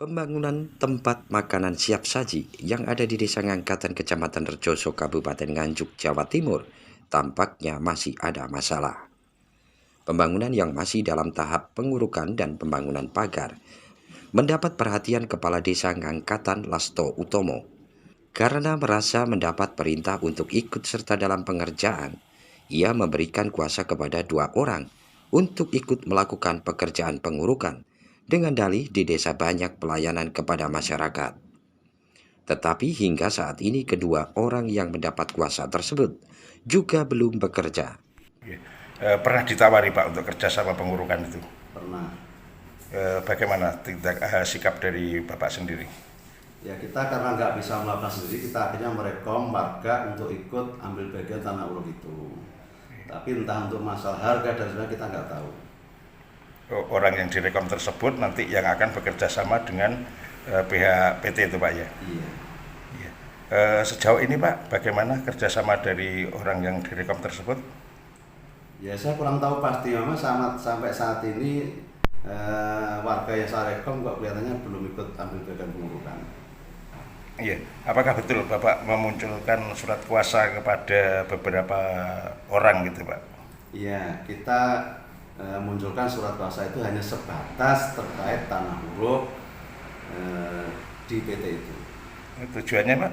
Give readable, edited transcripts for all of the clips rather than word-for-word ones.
Pembangunan tempat makanan siap saji yang ada di Desa Ngangkatan, Kecamatan Rejoso, Kabupaten Nganjuk, Jawa Timur, tampaknya masih ada masalah. Pembangunan yang masih dalam tahap pengurukan dan pembangunan pagar mendapat perhatian Kepala Desa Ngangkatan Lasto Utomo. Karena merasa mendapat perintah untuk ikut serta dalam pengerjaan, ia memberikan kuasa kepada 2 orang untuk ikut melakukan pekerjaan pengurukan dengan dalih di desa banyak pelayanan kepada masyarakat. Tetapi hingga saat ini kedua orang yang mendapat kuasa tersebut juga belum bekerja. Pernah ditawari Pak untuk kerjasama pengurukan itu? Pernah. Bagaimana sikap dari Bapak sendiri? Ya kita karena nggak bisa melakukan sendiri, kita akhirnya merekom warga untuk ikut ambil bagian tanah uruk itu. Tapi entah untuk masalah harga dan sebagainya kita nggak tahu. Orang yang direkom tersebut nanti yang akan bekerja sama dengan pihak PT itu Pak ya? Iya. Sejauh ini Pak, bagaimana kerjasama dari orang yang direkom tersebut? Ya saya kurang tahu pasti, memang sampai saat ini warga yang saya rekom kok kelihatannya belum ikut ambil bagian pengurukan. Iya, apakah betul Bapak memunculkan surat kuasa kepada beberapa orang gitu Pak? Iya, kita munculkan surat kuasa itu hanya sebatas terkait tanah uruk di PT itu. Tujuannya Pak?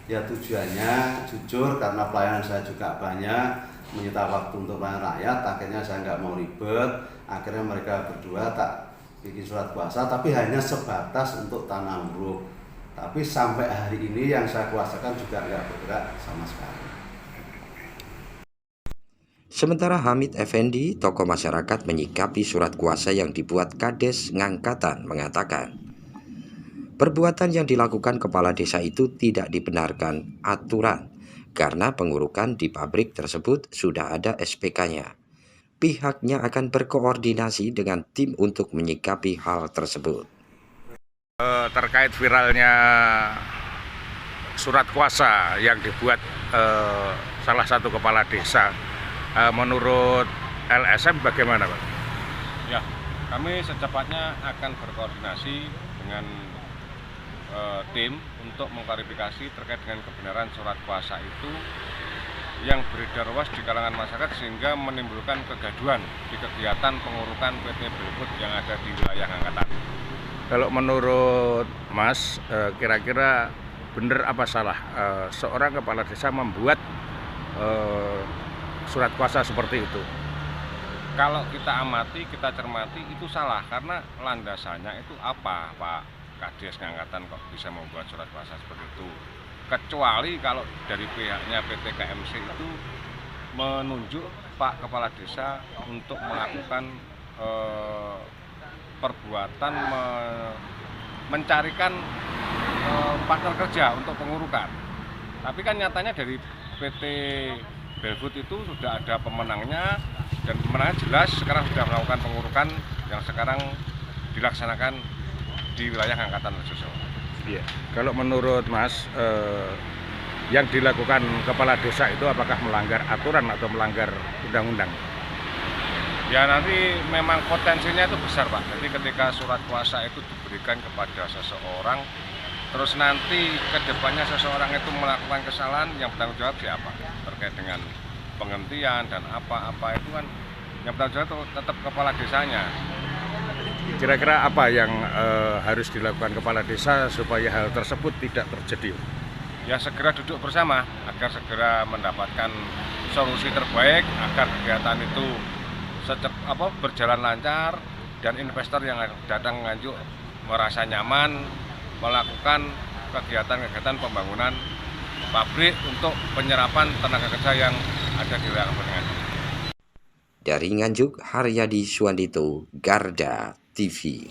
Ya tujuannya jujur karena pelayanan saya juga banyak, menyita waktu untuk pelayanan rakyat, akhirnya saya nggak mau ribet, akhirnya mereka berdua tak bikin surat kuasa tapi hanya sebatas untuk tanah uruk. Tapi sampai hari ini yang saya kuasakan juga nggak bergerak sama sekali. Sementara Hamid Effendi, tokoh masyarakat, menyikapi surat kuasa yang dibuat Kades Ngangkatan, mengatakan perbuatan yang dilakukan kepala desa itu tidak dibenarkan aturan karena pengurukan di pabrik tersebut sudah ada SPK-nya. Pihaknya akan berkoordinasi dengan tim untuk menyikapi hal tersebut. Terkait viralnya surat kuasa yang dibuat salah satu kepala desa, menurut LSM bagaimana Pak? Ya, kami secepatnya akan berkoordinasi dengan tim untuk mengklarifikasi terkait dengan kebenaran surat kuasa itu yang beredar luas di kalangan masyarakat sehingga menimbulkan kegaduhan di kegiatan pengurukan PT Belfood yang ada di wilayah Ngangkatan. Kalau menurut Mas, kira-kira benar apa salah seorang kepala desa membuat surat kuasa seperti itu? Kalau kita amati, kita cermati itu salah karena landasannya itu apa Pak Kades Ngangkatan kok bisa membuat surat kuasa seperti itu? Kecuali kalau dari pihaknya PT KMC itu menunjuk Pak Kepala Desa untuk melakukan perbuatan mencarikan partner kerja untuk pengurukan. Tapi kan nyatanya dari PT Belfood itu sudah ada pemenangnya dan pemenangnya jelas sekarang sudah melakukan pengurukan yang sekarang dilaksanakan di wilayah Ngangkatan Rejoso. Iya. Kalau menurut Mas, yang dilakukan kepala desa itu apakah melanggar aturan atau melanggar undang-undang? Ya nanti memang potensinya itu besar Pak. Jadi ketika surat kuasa itu diberikan kepada seseorang, terus nanti kedepannya seseorang itu melakukan kesalahan, yang bertanggung jawab siapa? Terkait dengan penghentian dan apa-apa itu kan yang bertanggung jawab tetap kepala desanya. Kira-kira apa yang harus dilakukan kepala desa supaya hal tersebut tidak terjadi? Ya segera duduk bersama agar segera mendapatkan solusi terbaik agar kegiatan itu berjalan lancar dan investor yang datang Nganjuk merasa nyaman melakukan kegiatan-kegiatan pembangunan pabrik untuk penyerapan tenaga kerja yang ada di wilayah Nganjuk. Dari Nganjuk, Haryadi Suwandito, Garda TV.